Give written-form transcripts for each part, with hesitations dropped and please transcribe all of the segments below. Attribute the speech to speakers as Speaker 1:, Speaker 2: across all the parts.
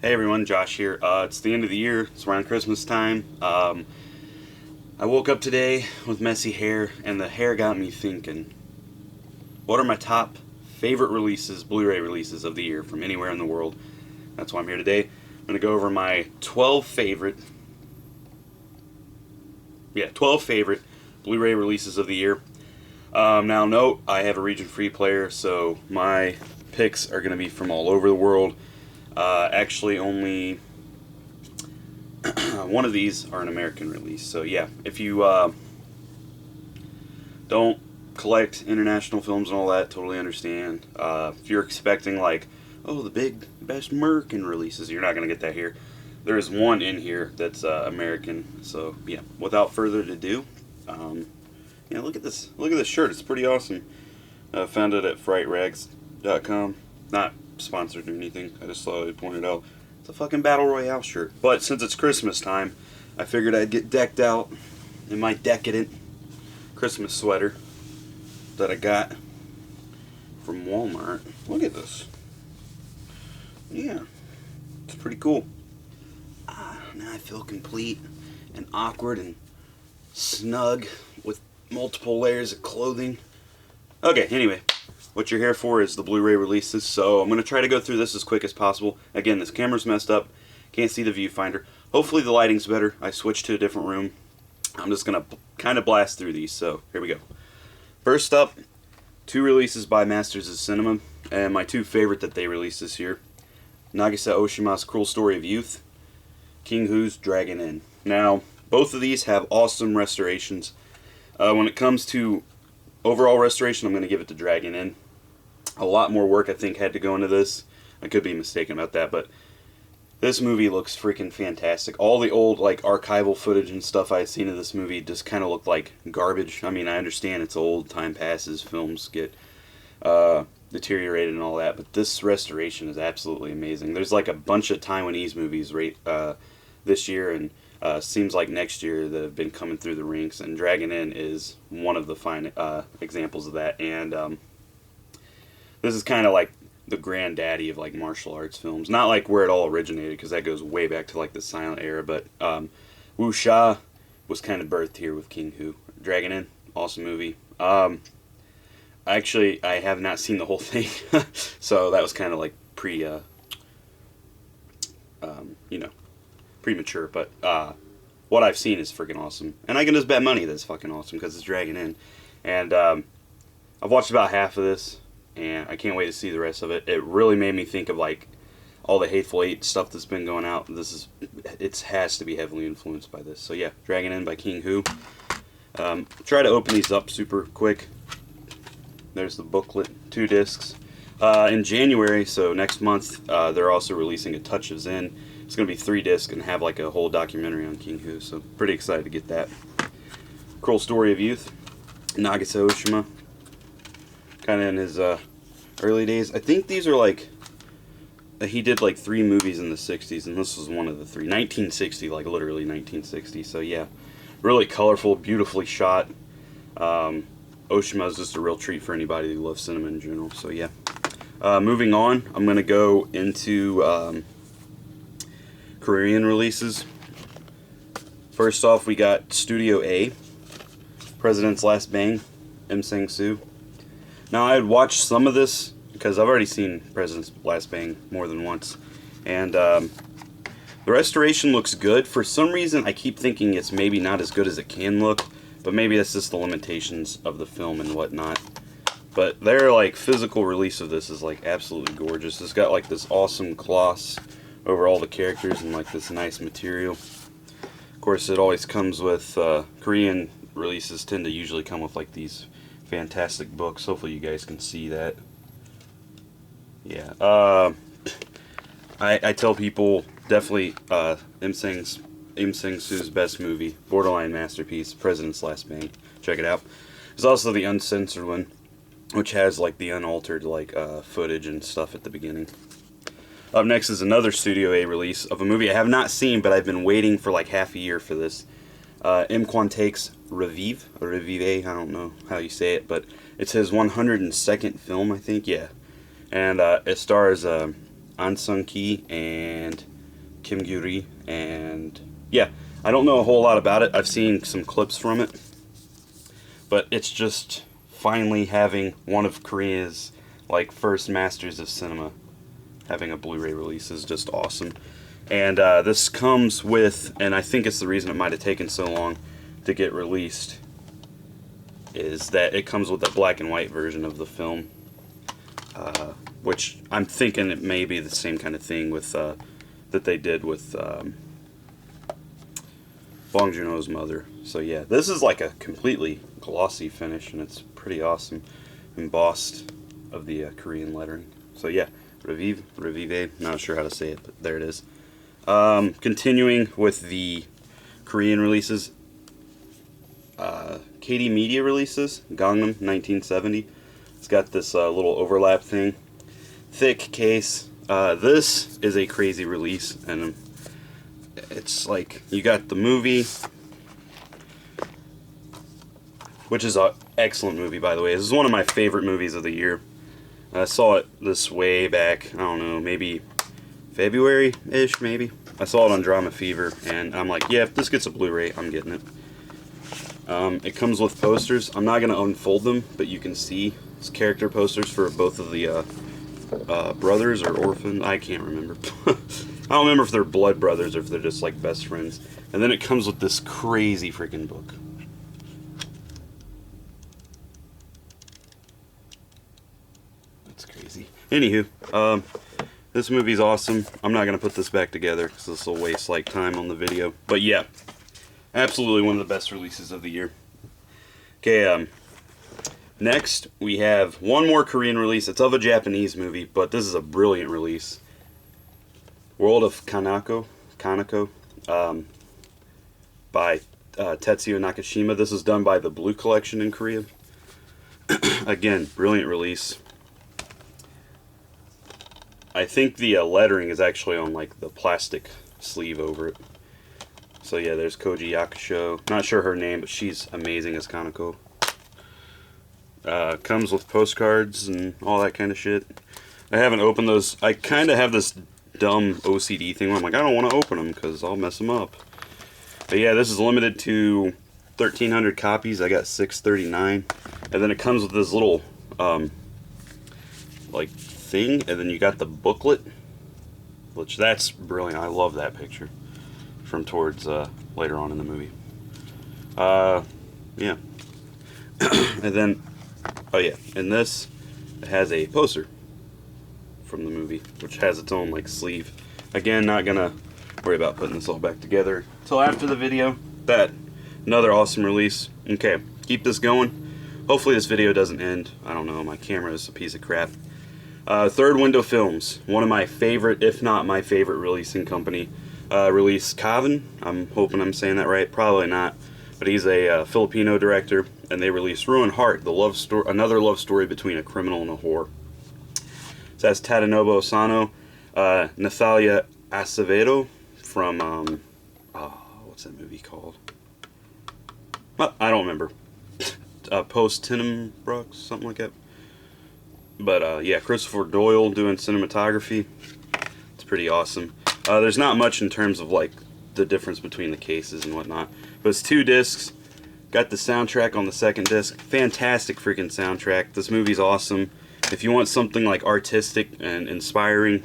Speaker 1: Hey everyone, Josh here. It's the end of the year. It's around Christmas time. I woke up today with messy hair, and the hair got me thinking, what are my top favorite releases, Blu-ray releases of the year from anywhere in the world? That's why I'm here today. I'm going to go over my 12 favorite Blu-ray releases of the year. Now note, I have a region-free player, so my picks are going to be from all over the world. Actually, only one of these are an American release. So yeah, if you don't collect international films and all that, totally understand. If you're expecting like, oh, the big best American releases, you're not gonna get that here. There is one in here that's American. So yeah, without further ado, yeah, look at this. Look at this shirt. It's pretty awesome. Found it at frightrags.com. Not sponsored or anything. I just thought I'd point it out. It's a fucking Battle Royale shirt. But since it's Christmas time, I figured I'd get decked out in my decadent Christmas sweater that I got from Walmart. Look at this. Yeah. It's pretty cool. Now I feel complete and awkward and snug with multiple layers of clothing. Okay, anyway. What you're here for is the Blu-ray releases, so I'm going to try to go through this as quick as possible. Again, this camera's messed up. Can't see the viewfinder. Hopefully the lighting's better. I switched to a different room. I'm just going to kind of blast through these, so here we go. First up, two releases by Masters of Cinema, and my two favorite that they released this year. Nagisa Oshima's Cruel Story of Youth, King Hu's Dragon Inn. Now, both of these have awesome restorations. When it comes to overall restoration, I'm going to give it to Dragon Inn. A lot more work, I think, had to go into this. I could be mistaken about that, but this movie looks freaking fantastic. All the old, like, archival footage and stuff I had seen of this movie just kind of looked like garbage. I mean, I understand it's old, time passes, films get deteriorated and all that, but this restoration is absolutely amazing. There's, like, a bunch of Taiwanese movies this year, and seems like next year that have been coming through the ranks, and Dragon Inn is one of the fine examples of that. And this is kind of like the granddaddy of like martial arts films. Not like where it all originated, because that goes way back to like the silent era, but wuxia was kind of birthed here with King Hu. Dragon Inn, awesome movie. Actually, I have not seen the whole thing, so that was kind of like premature, but what I've seen is freaking awesome, and I can just bet money that it's fucking awesome because it's Dragon Inn. And I've watched about half of this, and I can't wait to see the rest of it. It really made me think of like all the Hateful Eight stuff that's been going out. It has to be heavily influenced by this. So yeah, Dragon Inn by King Hu. Try to open these up super quick. There's the booklet, 2 discs. In January, so next month, they're also releasing A Touch of Zen. It's going to be 3 discs and have like a whole documentary on King Hu, so pretty excited to get that. Cruel Story of Youth, Nagisa Oshima, kind of in his early days. I think these are like, he did like 3 movies in the 60s, and this was one of the 3. 1960, like literally 1960, so yeah. Really colorful, beautifully shot. Oshima is just a real treat for anybody who loves cinema in general, so yeah. Moving on, I'm going to go into Korean releases. First off, we got Studio A, President's Last Bang, Sang-soo. Now, I had watched some of this because I've already seen President's Last Bang more than once, and the restoration looks good. For some reason, I keep thinking it's maybe not as good as it can look, but maybe that's just the limitations of the film and whatnot. But their like physical release of this is like absolutely gorgeous. It's got like this awesome gloss over all the characters and like this nice material. Of course, it always comes with Korean releases tend to usually come with like these fantastic books. Hopefully you guys can see that. Yeah. I tell people definitely Sang-soo's best movie, borderline masterpiece, President's Last Bang. Check it out. There's also the uncensored one, which has like the unaltered like footage and stuff at the beginning. Up next is another Studio A release of a movie I have not seen, but I've been waiting for like half a year for this. M. Kwantaek's Revive, or Revive, I don't know how you say it, but it's his 102nd film, I think, yeah. And it stars An Sung-ki and Kim Gyuri, and yeah, I don't know a whole lot about it. I've seen some clips from it, but it's just finally having one of Korea's like first masters of cinema having a Blu-ray release is just awesome. And this comes with, and I think it's the reason it might have taken so long to get released, is that it comes with a black and white version of the film, which I'm thinking it may be the same kind of thing with that they did with Bong Joon-ho's Mother. So yeah, this is like a completely glossy finish, and it's pretty awesome, embossed of the Korean lettering. So yeah, Revive, not sure how to say it, but there it is. Continuing with the Korean releases, KD Media releases, Gangnam 1970. It's got this little overlap thing. Thick case. This is a crazy release, and it's like you got the movie, which is an excellent movie, by the way. This is one of my favorite movies of the year. I saw it this way back, I don't know, maybe February-ish, maybe. I saw it on Drama Fever, and I'm like, yeah, if this gets a Blu-ray, I'm getting it. It comes with posters. I'm not going to unfold them, but you can see it's character posters for both of the brothers or orphans. I can't remember. I don't remember if they're blood brothers or if they're just like best friends. And then it comes with this crazy freaking book. That's crazy. Anywho, this movie's awesome. I'm not going to put this back together because this will waste like time on the video. But yeah, absolutely one of the best releases of the year. Okay, next we have one more Korean release. It's of a Japanese movie, but this is a brilliant release. World of Kanako, by Tetsuya Nakashima. This is done by the Blue Collection in Korea. Again, brilliant release. I think the lettering is actually on like the plastic sleeve over it. So yeah, there's Koji Yakusho. Not sure her name, but she's amazing as Kanako. Comes with postcards and all that kind of shit. I haven't opened those. I kind of have this dumb OCD thing where I'm like, I don't want to open them because I'll mess them up. But yeah, this is limited to 1,300 copies. I got 639. And then it comes with this little like thing, and then you got the booklet, which that's brilliant. I love that picture from towards later on in the movie. Yeah. And then, oh yeah, and this has a poster from the movie, which has its own like sleeve. Again, not gonna worry about putting this all back together till after the video. That, another awesome release. Okay, keep this going. Hopefully this video doesn't end. I don't know, my camera is a piece of crap. Third Window Films, one of my favorite, if not my favorite releasing company. Released Cavan. I'm hoping I'm saying that right. Probably not. But he's a Filipino director, and they released Ruined Heart, the love story, another love story between a criminal and a whore. So that's Tadanobu Osano, Nathalia Acevedo from what's that movie called? Well, I don't remember. Post Tinnenbrooks, something like that. But yeah, Christopher Doyle doing cinematography. It's pretty awesome. There's not much in terms of like the difference between the cases and whatnot, but it's 2 discs. Got the soundtrack on the second disc. Fantastic freaking soundtrack. This movie's awesome. If you want something like artistic and inspiring,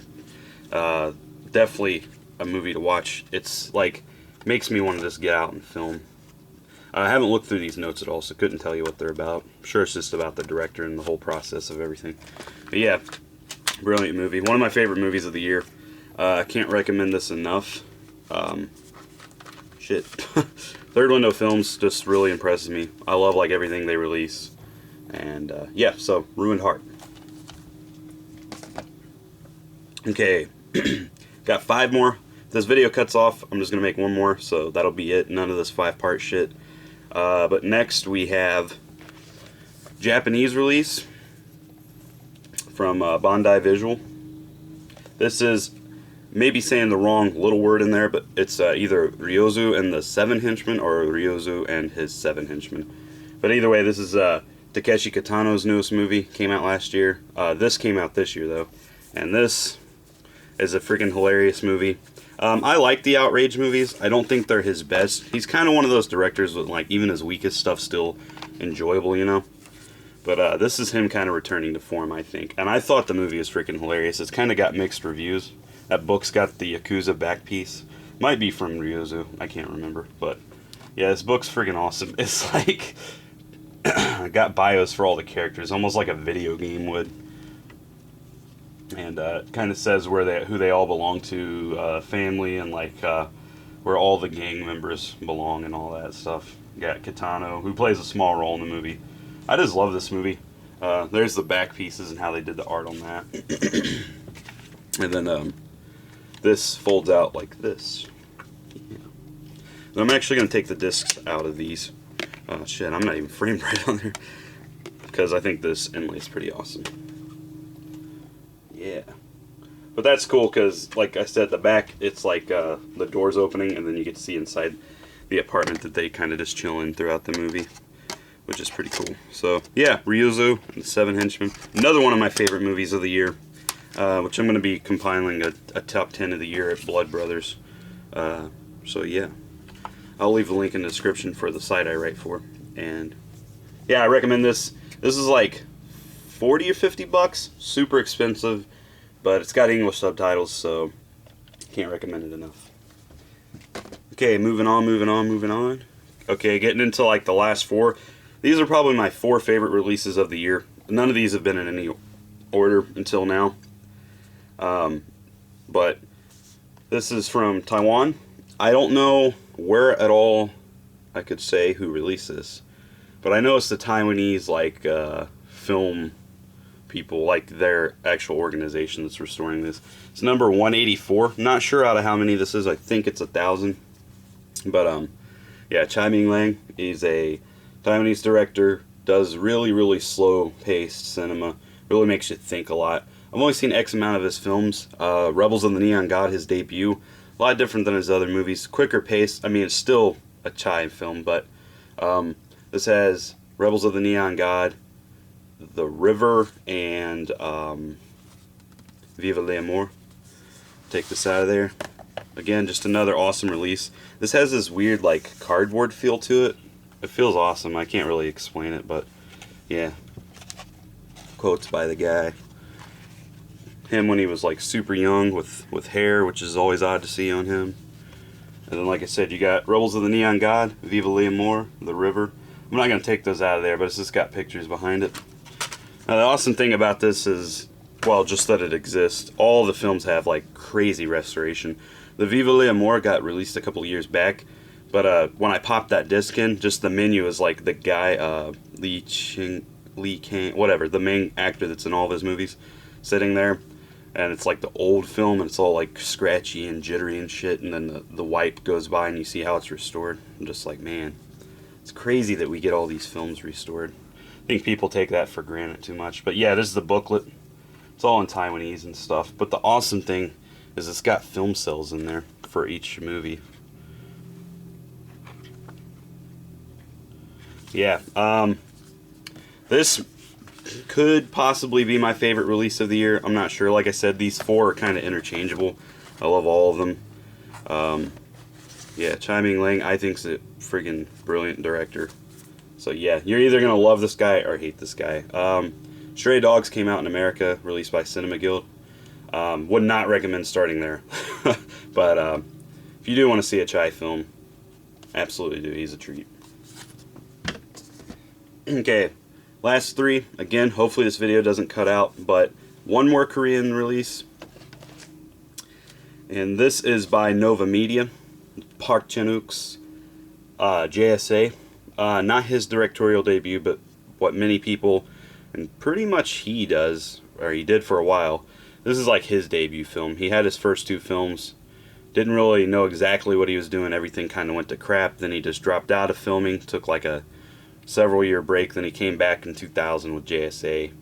Speaker 1: definitely a movie to watch. It's like makes me want to just get out and film. I haven't looked through these notes at all, so couldn't tell you what they're about. I'm sure it's just about the director and the whole process of everything. But yeah, brilliant movie. One of my favorite movies of the year. I can't recommend this enough. Shit. Third Window Films just really impresses me. I love like everything they release. And yeah, so Ruined Heart. Okay, got 5 more. If this video cuts off, I'm just going to make 1 more, so that'll be it. None of this 5-part shit. But next we have Japanese release from Bandai Visual. This is maybe saying the wrong little word in there, but it's either Ryozu and the 7 Henchmen or Ryozu and his 7 Henchmen. But either way, this is Takeshi Kitano's newest movie. Came out last year. This came out this year, though. And this is a freaking hilarious movie. I like the outrage movies. I don't think they're his best. He's kind of one of those directors with like even his weakest stuff still enjoyable, you know. But this is him kind of returning to form, I think. And I thought the movie was freaking hilarious. It's kind of got mixed reviews. That book's got the Yakuza back piece. Might be from Ryozu. I can't remember. But yeah, this book's freaking awesome. It's like got bios for all the characters, almost like a video game would. And it kind of says who they all belong to, family, and like where all the gang members belong and all that stuff. You got Kitano, who plays a small role in the movie. I just love this movie. There's the back pieces and how they did the art on that. And then this folds out like this. Yeah. And I'm actually going to take the discs out of these. Oh shit, I'm not even framed right on there. Because I think this inlay is pretty awesome. Yeah. But that's cool because, like I said, the back, it's like the door's opening and then you get to see inside the apartment that they kind of just chill in throughout the movie, which is pretty cool. So, yeah, Ryozu and the Seven Henchmen. Another one of my favorite movies of the year, which I'm going to be compiling a top 10 of the year at Blood Brothers. So, yeah. I'll leave a link in the description for the site I write for. And, yeah, I recommend this. This is like 40 or 50 bucks. Super expensive, but it's got English subtitles, so can't recommend it enough. Okay, moving on. Okay, getting into like the last four. These are probably my 4 favorite releases of the year. None of these have been in any order until now. But this is from Taiwan. I don't know where at all I could say who released this, but I know it's the Taiwanese like film people, like their actual organization that's restoring this. It's number 184. Not sure out of how many this is. I think it's 1,000. But yeah, Ming-liang is a Taiwanese director. Does really slow-paced cinema. Really makes you think a lot. I've only seen X amount of his films. Rebels of the Neon God, his debut. A lot different than his other movies. Quicker pace. I mean, it's still a Chai film, but this has Rebels of the Neon God, The River, and Viva l'Amour. Take this out of there. Again, just another awesome release. This has this weird, like, cardboard feel to it. It feels awesome. I can't really explain it, but yeah. Quotes by the guy. Him when he was like super young with hair, which is always odd to see on him. And then, like I said, you got Rebels of the Neon God, Viva l'Amour, The River. I'm not going to take those out of there, but it's just got pictures behind it. Now, the awesome thing about this is, well, just that it exists. All the films have like crazy restoration. The Viva l'Amour got released a couple of years back, but when I popped that disc in, just the menu is like the guy, Lee Kang, whatever, the main actor that's in all of his movies, sitting there. And it's like the old film, and it's all like scratchy and jittery and shit, and then the wipe goes by and you see how it's restored. I'm just like, man, it's crazy that we get all these films restored. I think people take that for granted too much. But yeah, this is the booklet. It's all in Taiwanese and stuff. But the awesome thing is it's got film cells in there for each movie. Yeah, this could possibly be my favorite release of the year. I'm not sure. Like I said, these 4 are kind of interchangeable. I love all of them. Yeah, Ming-liang, I think, is a friggin' brilliant director. So yeah, you're either going to love this guy or hate this guy. Stray Dogs came out in America, released by Cinema Guild. Would not recommend starting there. But if you do want to see a Chai film, absolutely do. He's a treat. Okay, last 3. Again, hopefully this video doesn't cut out, but one more Korean release. And this is by Nova Media, Park Chan-wook's JSA. Not his directorial debut, but what many people, and pretty much he does, or he did for a while. This is like his debut film. He had his first 2 films. Didn't really know exactly what he was doing. Everything kind of went to crap. Then he just dropped out of filming, took like a several year break. Then he came back in 2000 with JSA.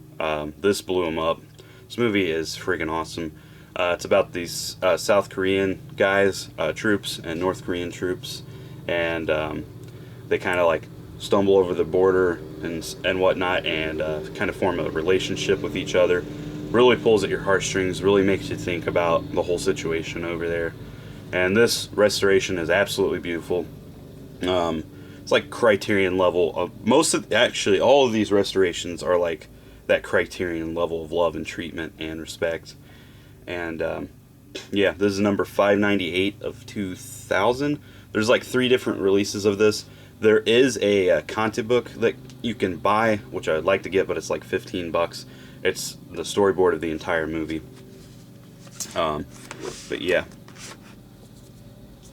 Speaker 1: This blew him up. This movie is freaking awesome. It's about these South Korean guys, troops, and North Korean troops, and they kind of like stumble over the border and whatnot, and kind of form a relationship with each other. Really pulls at your heartstrings, really makes you think about the whole situation over there. And this restoration is absolutely beautiful. It's like Criterion level of actually all of these restorations are like that Criterion level of love and treatment and respect. And yeah, this is number 598 of 2000. There's like 3 different releases of this. There is a content book that you can buy, which I'd like to get, but it's like $15. It's the storyboard of the entire movie. But yeah,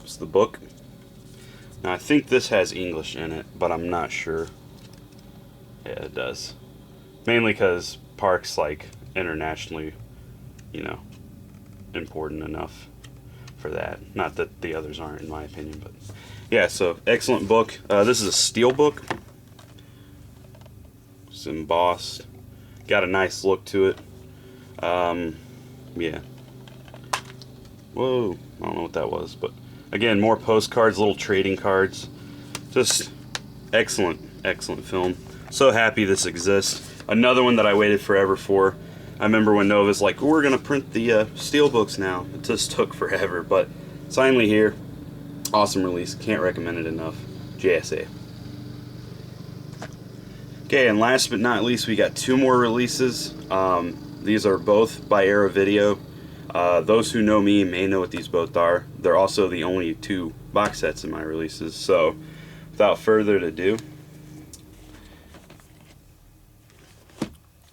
Speaker 1: it's the book. Now I think this has English in it, but I'm not sure. Yeah, it does. Mainly because Park's like internationally, you know, important enough for that. Not that the others aren't, in my opinion, but yeah. So excellent book. This is a steel book. It's embossed. Got a nice look to it. Yeah. Whoa, I don't know what that was, but again, more postcards, little trading cards. Just excellent, excellent film. So happy this exists. Another one that I waited forever for. I remember when Nova's like, we're going to print the steel books now. It just took forever, but it's finally here. Awesome release. Can't recommend it enough. JSA. Okay, and last but not least, we got 2 more releases. These are both by Arrow Video. Those who know me may know what these both are. They're also the only 2 box sets in my releases. So, without further ado,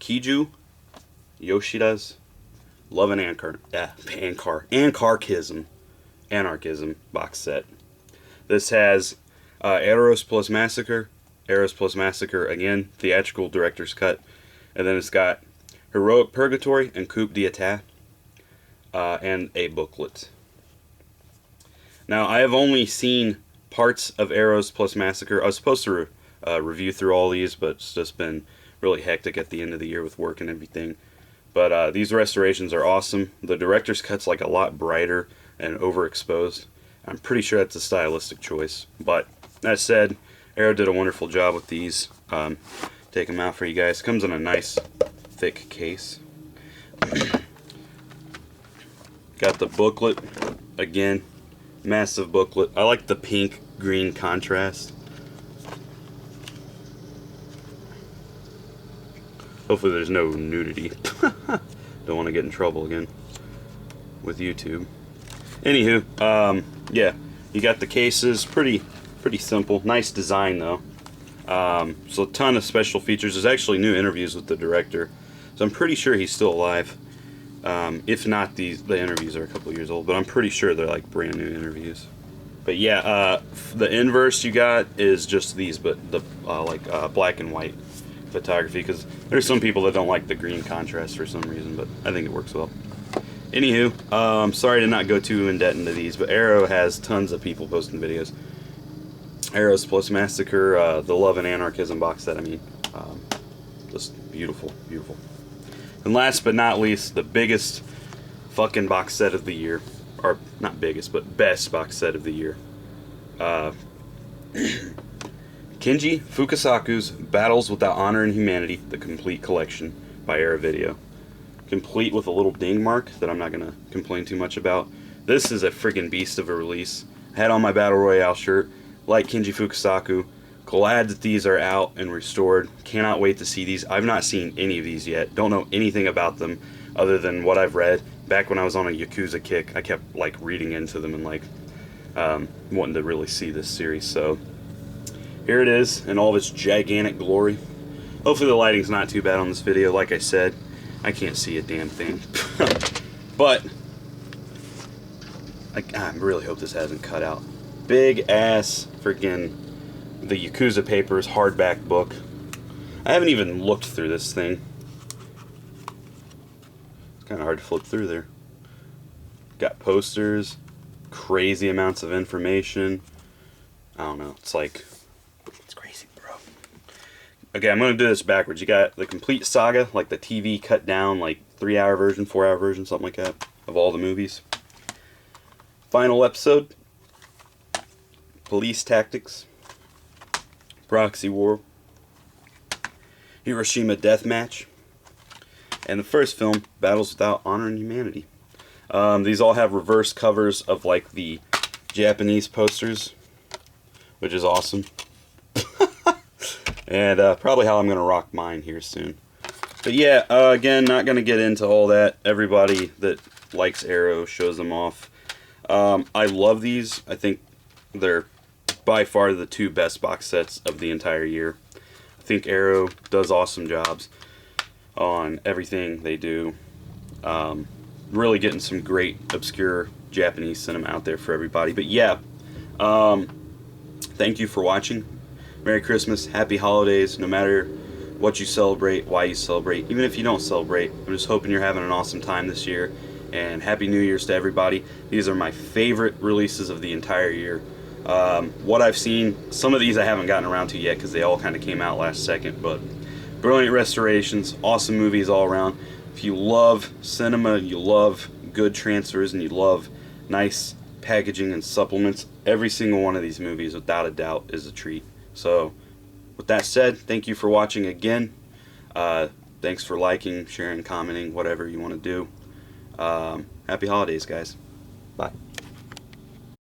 Speaker 1: Kiju Yoshida's Love and Anarchism box set. This has Eros plus Massacre, again, theatrical director's cut, and then it's got Heroic Purgatory and Coup d'Etat, and a booklet. Now, I have only seen parts of Eros plus Massacre. I was supposed to review through all these, but it's just been really hectic at the end of the year with work and everything. But these restorations are awesome. The director's cut's like a lot brighter and overexposed. I'm pretty sure that's a stylistic choice. But that said, Arrow did a wonderful job with these. Take them out for you guys. Comes in a nice thick case. Got the booklet. Again, massive booklet. I like the pink-green contrast. Hopefully there's no nudity. Don't want to get in trouble again with YouTube. Anywho, yeah, you got the cases. Pretty simple. Nice design though. So a ton of special features. There's actually new interviews with the director, so I'm pretty sure he's still alive. If not, the interviews are a couple years old, but I'm pretty sure they're like brand new interviews. But yeah, the inverse you got is just these, but the black and white photography, because there's some people that don't like the green contrast for some reason, but I think it works well. Anywho, sorry to not go too in depth into these, but Arrow has tons of people posting videos. Arrows plus Massacre, the Love and Anarchism box set, I mean, just beautiful, beautiful. And last but not least, the biggest fucking box set of the year, or not biggest, but best box set of the year. Kenji Fukasaku's Battles Without Honor and Humanity, the complete collection by Arrow Video. Complete with a little ding mark that I'm not going to complain too much about. This is a friggin' beast of a release. I had on my Battle Royale shirt, like Kenji Fukasaku. Glad that these are out and restored. Cannot wait to see these. I've not seen any of these yet. Don't know anything about them other than what I've read. Back when I was on a Yakuza kick, I kept like reading into them and like wanting to really see this series. So here it is in all of its gigantic glory. Hopefully the lighting's not too bad on this video. Like I said, I can't see a damn thing. But I really hope this hasn't cut out. Big ass freaking the Yakuza Papers hardback book. I haven't even looked through this thing. It's kind of hard to flip through there. Got posters, crazy amounts of information. I don't know. It's like, it's crazy, bro. Okay, I'm going to do this backwards. You got the complete saga, like the TV cut down, like 3-hour version, 4-hour version, something like that, of all the movies. Final episode. Police Tactics. Proxy War. Hiroshima Deathmatch. and the first film, Battles Without Honor and Humanity. These all have reverse covers of like the Japanese posters, which is awesome. And probably how I'm going to rock mine here soon. But yeah, again, not going to get into all that. Everybody that likes Arrow shows them off. I love these. I think they're by far the 2 best box sets of the entire year. I think Arrow does awesome jobs on everything they do. Really getting some great obscure Japanese cinema out there for everybody. But yeah, thank you for watching. Merry Christmas, Happy Holidays, no matter what you celebrate, why you celebrate, even if you don't celebrate. I'm just hoping you're having an awesome time this year, and Happy New Year's to everybody. These are my favorite releases of the entire year. What I've seen, some of these I haven't gotten around to yet because they all kind of came out last second, but brilliant restorations, awesome movies all around. If you love cinema, you love good transfers, and you love nice packaging and supplements, every single one of these movies, without a doubt, is a treat. So, with that said, thank you for watching again. Thanks for liking, sharing, commenting, whatever you want to do. Happy holidays, guys. Bye.